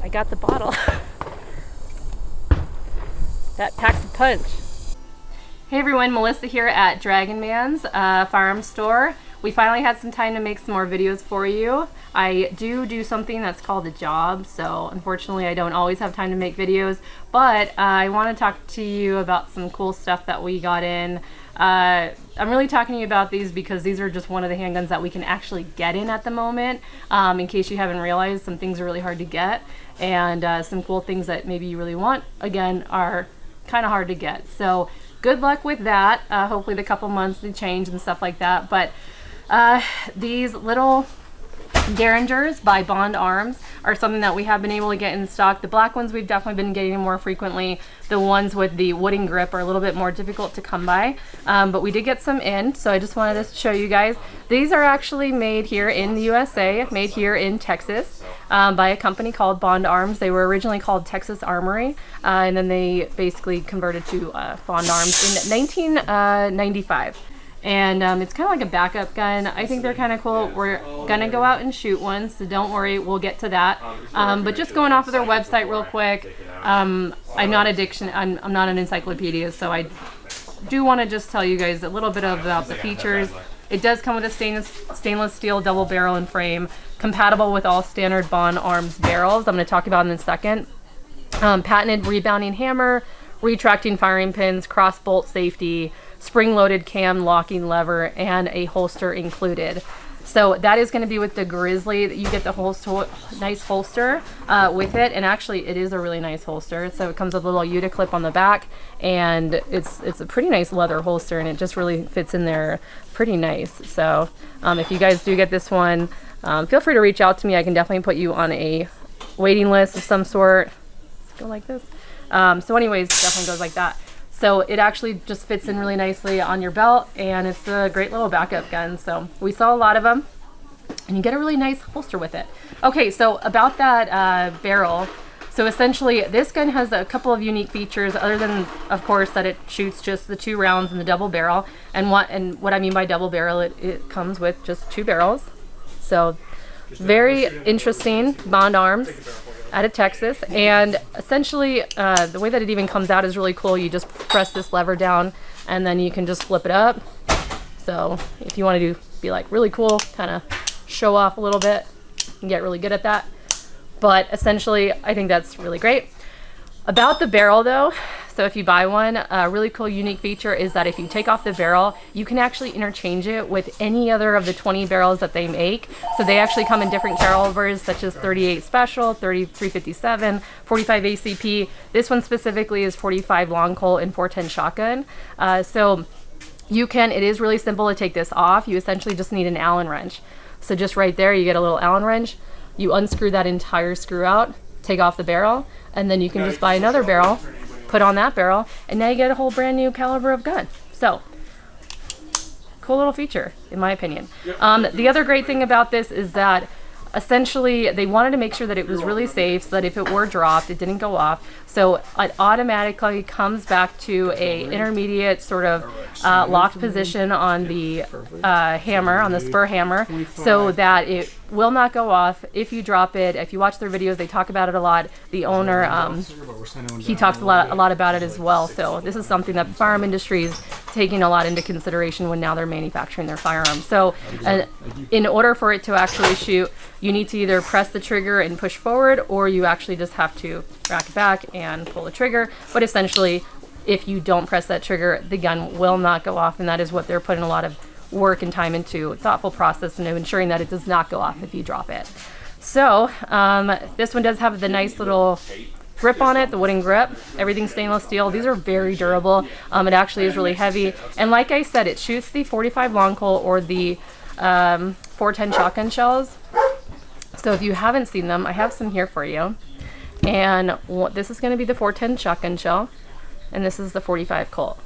I got the bottle. That packs a punch. Hey everyone, Melissa here at Dragon Man's firearm store. We finally had some time to make some more videos for you. I do something that's called a job, so unfortunately I don't always have time to make videos, but I want to talk to you about some cool stuff that we got in. I'm really talking to you about these because these are just one of the handguns that we can actually get in at the moment. In case you haven't realized, some things are really hard to get, and some cool things that maybe you really want, again, are kind of hard to get. So good luck with that. Hopefully the couple months they change and stuff like that. But these little Derringers by Bond Arms are something that we have been able to get in stock. The black ones we've definitely been getting more frequently. The ones with the wooden grip are a little bit more difficult to come by, but we did get some in, so I just wanted to show you guys. These are actually made here in the USA, made here in Texas by a company called Bond Arms. They were originally called Texas Armory, and then they basically converted to Bond Arms in 1995. And it's kind of like a backup gun. I think they're kind of cool. We're gonna go out and shoot one, so don't worry, we'll get to that. But just going off of their website real quick, I'm not I'm not an encyclopedia, so I do want to just tell you guys a little bit about the features. It does come with a stainless steel double barrel and frame, compatible with all standard Bond Arms barrels. I'm going to talk about in a second. Patented rebounding hammer, retracting firing pins, cross bolt safety, spring-loaded cam locking lever, and a holster included. So that is going to be with the Grizzly. You get the nice holster with it, and actually it is a really nice holster. So it comes with a little UTA clip on the back, and it's a pretty nice leather holster, and it just really fits in there pretty nice. So if you guys do get this one, feel free to reach out to me. I can definitely put you on a waiting list of some sort. Let's go like this. So anyways, definitely goes like that. So it actually just fits in really nicely on your belt, and it's a great little backup gun. So we saw a lot of them, and you get a really nice holster with it. Okay, so about that barrel. So essentially, this gun has a couple of unique features, other than, of course, that it shoots just the 2 rounds in the double barrel. And what I mean by double barrel, it comes with just 2 barrels. So very interesting. Bond Arms out of Texas, and essentially the way that it even comes out is really cool. You just press this lever down, and then you can just flip it up. So if you want to be like really cool, kind of show off a little bit, you can get really good at that. But essentially, I think that's really great. About the barrel though, so if you buy one, a really cool unique feature is that if you take off the barrel, you can actually interchange it with any other of the 20 barrels that they make. So they actually come in different calibers, such as 38 Special, 357, 45 ACP. This one specifically is 45 Long Colt and 410 Shotgun. So it is really simple to take this off. You essentially just need an Allen wrench. So just right there, you get a little Allen wrench. You unscrew that entire screw out, take off the barrel, and then you can just buy another barrel, put on that barrel, and now you get a whole brand new caliber of gun. So cool little feature, in my opinion. The other great thing about this is that essentially they wanted to make sure that it was really safe, so that if it were dropped, it didn't go off. So it automatically comes back to a intermediate sort of locked position on the hammer, on the spur hammer, so that it will not go off if you drop it. If you watch their videos, they talk about it a lot. The owner, he talks a lot about it as well. So this is something that the firearm industry is taking a lot into consideration when now they're manufacturing their firearms. So in order for it to actually shoot, you need to either press the trigger and push forward, or you actually just have to rack it back and pull the trigger. But essentially, if you don't press that trigger, the gun will not go off, and that is what they're putting a lot of work and time into, thoughtful process into ensuring that it does not go off if you drop it. So this one does have the nice little grip on it, the wooden grip. Everything's stainless steel. These are very durable. It actually is really heavy, and like I said, it shoots the 45 Long Colt or the 410 shotgun shells. So if you haven't seen them, I have some here for you. And this is going to be the 410 shotgun shell, and this is the 45 Colt.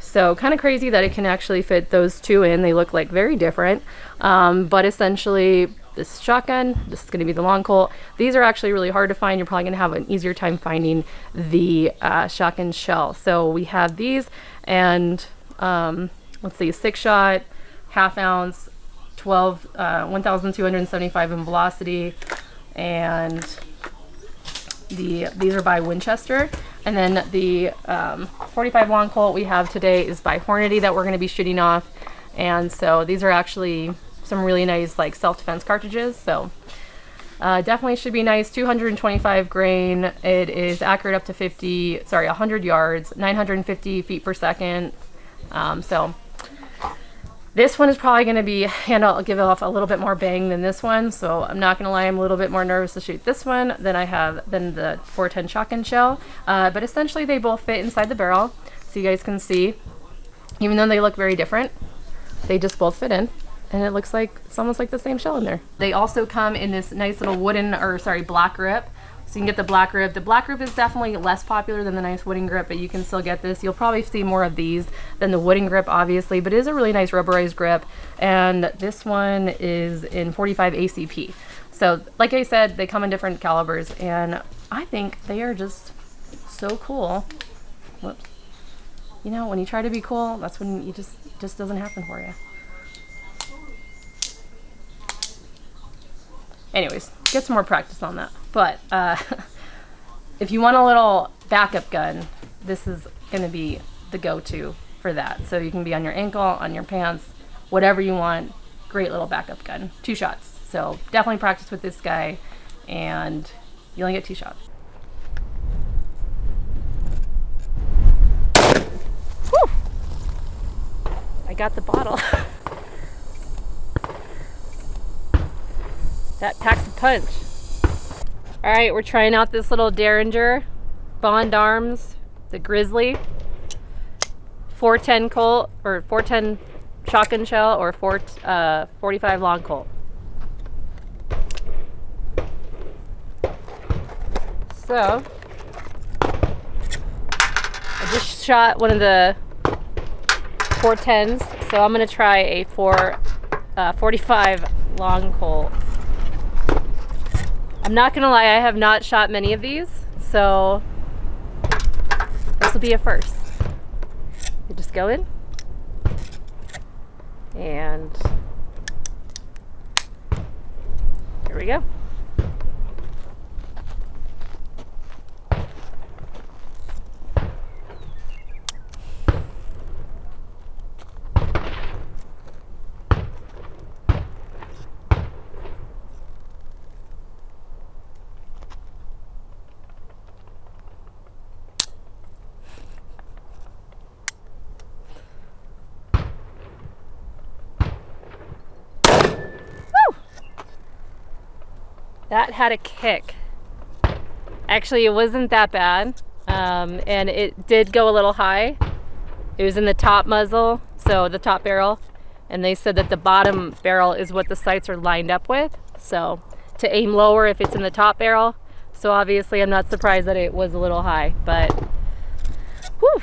So kind of crazy that it can actually fit those two in. They look like very different, but essentially this shotgun, this is going to be the Long Colt. These are actually really hard to find. You're probably going to have an easier time finding the shotgun shell. So we have these, and let's see, 6-shot, half ounce, 1,275 in velocity, and These are by Winchester. And then the 45 long Colt we have today is by Hornady that we're going to be shooting off. And so these are actually some really nice like self-defense cartridges. So definitely should be nice. 225 grain. It is accurate up to 100 yards, 950 feet per second. So this one is probably going to be, and I'll give off a little bit more bang than this one. So I'm not going to lie, I'm a little bit more nervous to shoot this one than the 410 shotgun shell. But essentially they both fit inside the barrel. So you guys can see, even though they look very different, they just both fit in. And it looks like it's almost like the same shell in there. They also come in this nice little black grip. So you can get the black grip. The black grip is definitely less popular than the nice wooden grip, but you can still get this. You'll probably see more of these than the wooden grip, obviously, but it is a really nice rubberized grip. And this one is in 45 ACP. So like I said, they come in different calibers, and I think they are just so cool. Whoops. You know, when you try to be cool, that's when you just doesn't happen for you. Anyways, get some more practice on that. But if you want a little backup gun, this is going to be the go-to for that. So you can be on your ankle, on your pants, whatever you want. Great little backup gun. 2 shots. So definitely practice with this guy, and you only get 2 shots. Whew! I got the bottle. That packs a punch. All right, we're trying out this little Derringer Bond Arms, the Grizzly 410 Colt, or 410 shotgun shell, or 45 long Colt. So I just shot one of the 410s, so I'm gonna try a 45 long Colt. I'm not gonna lie, I have not shot many of these, so this will be a first. You just go in, and here we go. That had a kick. Actually, it wasn't that bad, and it did go a little high. It was in the top muzzle, so the top barrel, and they said that the bottom barrel is what the sights are lined up with, so to aim lower if it's in the top barrel. So obviously I'm not surprised that it was a little high, but whew,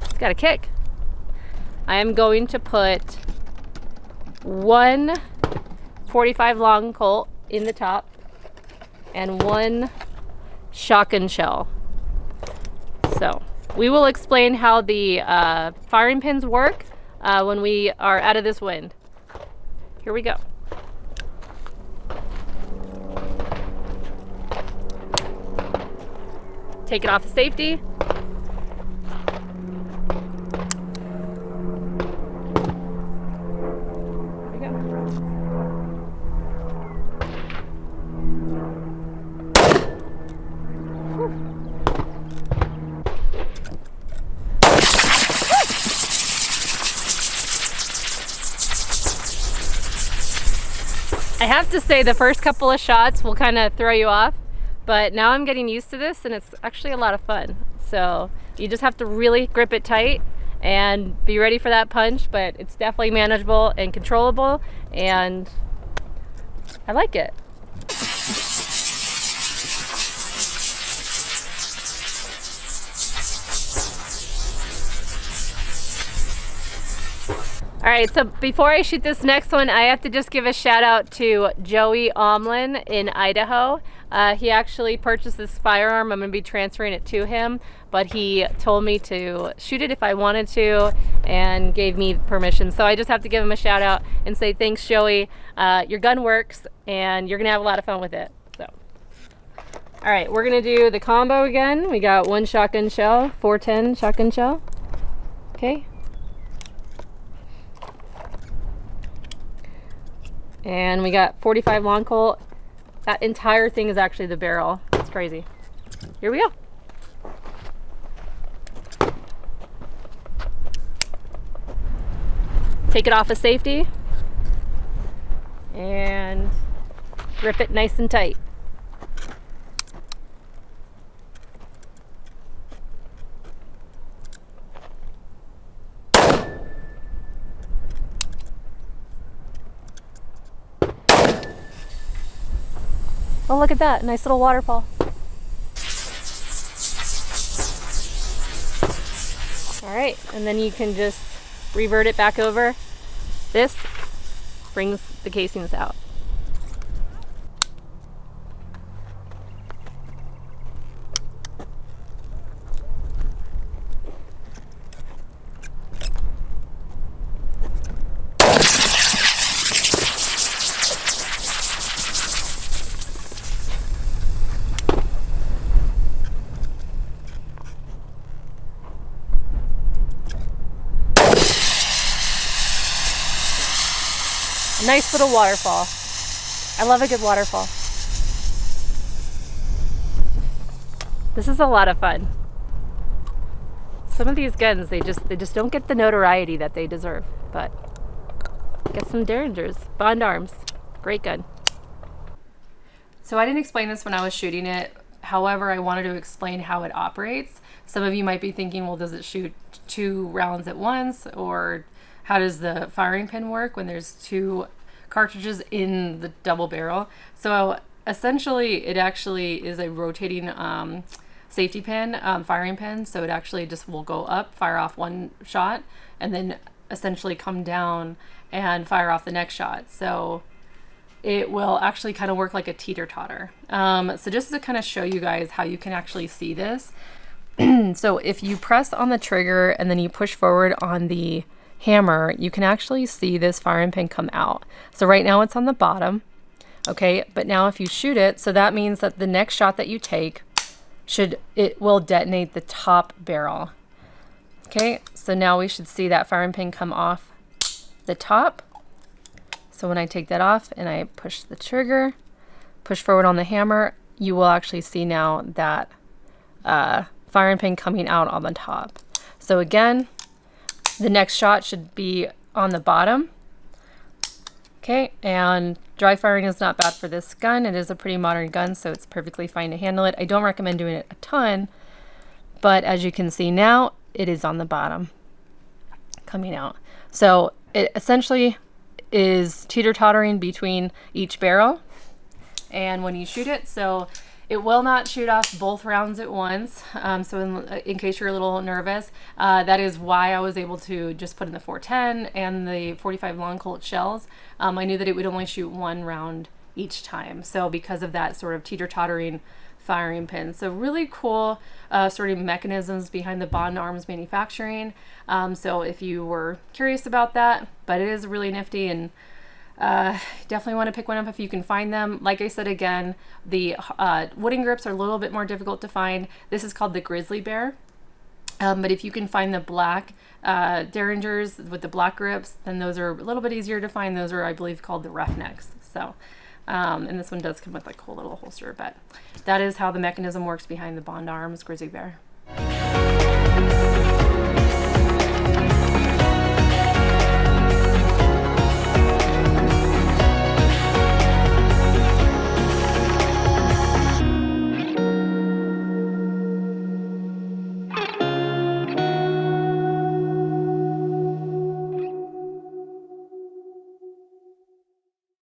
it's got a kick. I am going to put one 45 long Colt in the top and one shotgun shell. So we will explain how the firing pins work when we are out of this wind. Here we go. Take it off of safety. I have to say the first couple of shots will kind of throw you off, but now I'm getting used to this and it's actually a lot of fun. So you just have to really grip it tight and be ready for that punch, but it's definitely manageable and controllable, and I like it. All right, so before I shoot this next one, I have to just give a shout out to Joey Omlin in Idaho. He actually purchased this firearm. I'm gonna be transferring it to him, but he told me to shoot it if I wanted to and gave me permission. So I just have to give him a shout out and say, thanks, Joey. Your gun works and you're gonna have a lot of fun with it. So, all All right, we're gonna do the combo again. We got 1 shotgun shell, 410 shotgun shell. Okay. And we got 45 long Colt. That entire thing is actually the barrel. It's crazy. Here we go. Take it off of safety and grip it nice and tight. Oh, look at that, nice little waterfall. All right, and then you can just revert it back over. This brings the casings out. Nice little waterfall. I love a good waterfall. This is a lot of fun. Some of these guns, they just don't get the notoriety that they deserve. But get some Derringers, Bond Arms, great gun. So I didn't explain this when I was shooting it. However, I wanted to explain how it operates. Some of you might be thinking, well, does it shoot 2 rounds at once, or how does the firing pin work when there's 2 cartridges in the double barrel? So essentially it actually is a rotating safety pin, firing pin. So it actually just will go up, fire off 1 shot, and then essentially come down and fire off the next shot. So it will actually kind of work like a teeter-totter. So just to kind of show you guys how you can actually see this. So if you press on the trigger and then you push forward on the hammer, you can actually see this firing pin come out. So right now it's on the bottom, okay, but now if you shoot it, so that means that the next shot that you take it will detonate the top barrel. Okay, so now we should see that firing pin come off the top. So when I take that off and I push the trigger, push forward on the hammer, you will actually see now that firing pin coming out on the top. So again, the next shot should be on the bottom. Okay, and dry firing is not bad for this gun. It is a pretty modern gun, so it's perfectly fine to handle it. I don't recommend doing it a ton, but as you can see now, it is on the bottom coming out. So it essentially is teeter-tottering between each barrel, and when you shoot it, so it will not shoot off both rounds at once. So in case you're a little nervous, that is why I was able to just put in the 410 and the 45 long Colt shells. I knew that it would only shoot 1 round each time. So because of that sort of teeter-tottering firing pin. So really cool sort of mechanisms behind the Bond Arms manufacturing. So if you were curious about that, but it is really nifty, and definitely want to pick one up if you can find them. Like I said, again, the wooden grips are a little bit more difficult to find. This is called the Grizzly Bear. But if you can find the black Derringers with the black grips, then those are a little bit easier to find. Those are, I believe, called the Roughnecks. So, and this one does come with a cool little holster, but that is how the mechanism works behind the Bond Arms Grizzly Bear.